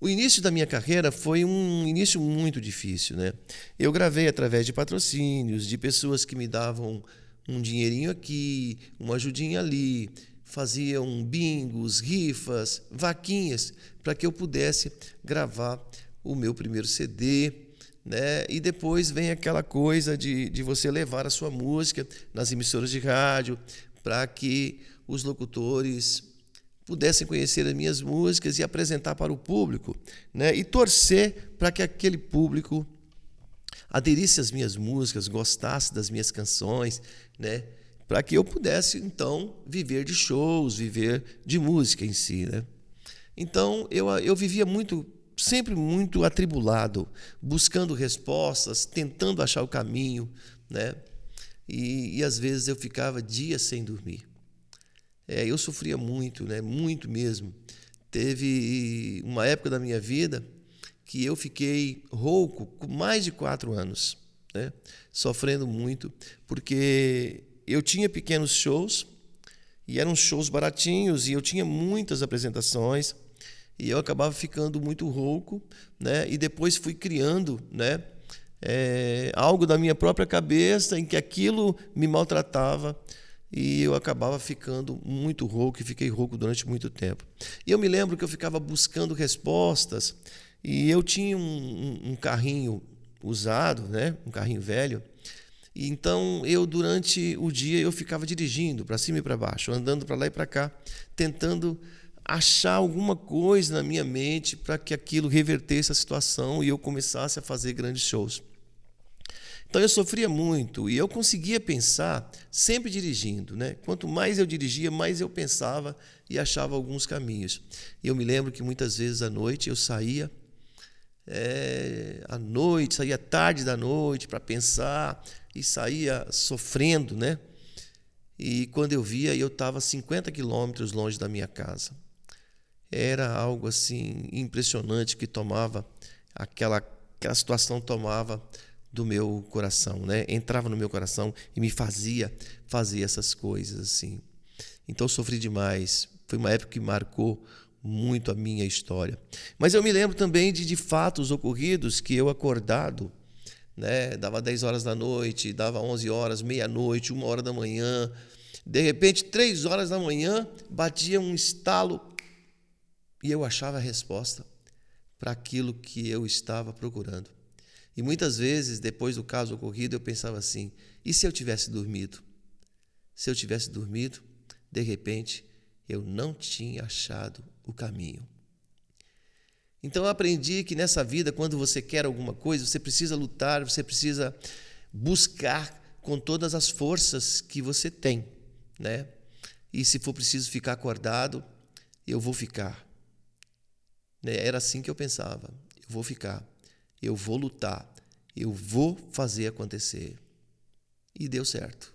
O início da minha carreira foi um início muito difícil, né? Eu gravei através de patrocínios, de pessoas que me davam um dinheirinho aqui, uma ajudinha ali, faziam bingos, rifas, vaquinhas, para que eu pudesse gravar o meu primeiro CD, né? E depois vem aquela coisa de você levar a sua música nas emissoras de rádio para que os locutores pudessem conhecer as minhas músicas e apresentar para o público, né? E torcer para que aquele público aderisse às minhas músicas, gostasse das minhas canções, né? Para que eu pudesse, então, viver de shows, viver de música em si, né? Então, eu vivia muito, sempre muito atribulado, buscando respostas, tentando achar o caminho, né? E às vezes eu ficava dias sem dormir. Eu sofria muito, né? Muito mesmo. Teve uma época da minha vida que eu fiquei rouco com mais de 4 anos, né? Sofrendo muito, porque eu tinha pequenos shows, e eram shows baratinhos, e eu tinha muitas apresentações, e eu acabava ficando muito rouco, né? E depois fui criando, né? Algo da minha própria cabeça em que aquilo me maltratava, e eu acabava ficando muito rouco, e fiquei rouco durante muito tempo. E eu me lembro que eu ficava buscando respostas, e eu tinha um carrinho usado, né? Um carrinho velho, e então eu durante o dia eu ficava dirigindo para cima e para baixo, andando para lá e para cá, tentando achar alguma coisa na minha mente para que aquilo revertesse a situação e eu começasse a fazer grandes shows. Então eu sofria muito e eu conseguia pensar sempre dirigindo, né? Quanto mais eu dirigia, mais eu pensava e achava alguns caminhos. E eu me lembro que muitas vezes à noite eu saía, à noite, saía tarde da noite para pensar e saía sofrendo, né? E quando eu via, eu estava 50 quilômetros longe da minha casa. Era algo assim impressionante que tomava aquela situação tomava do meu coração, né? Entrava no meu coração e me fazia fazer essas coisas assim. Então eu sofri demais. Foi uma época que marcou muito a minha história. Mas eu me lembro também de fatos ocorridos que eu acordado, né? Dava 10 horas da noite, dava 11 horas, meia-noite, 1 hora da manhã. De repente, 3 horas da manhã, batia um estalo e eu achava a resposta para aquilo que eu estava procurando. E muitas vezes, depois do caso ocorrido, eu pensava assim: e se eu tivesse dormido? Se eu tivesse dormido, de repente, eu não tinha achado o caminho. Então eu aprendi que nessa vida, quando você quer alguma coisa, você precisa lutar, você precisa buscar com todas as forças que você tem, né? E se for preciso ficar acordado, eu vou ficar. Era assim que eu pensava: eu vou ficar, eu vou lutar, eu vou fazer acontecer. E deu certo.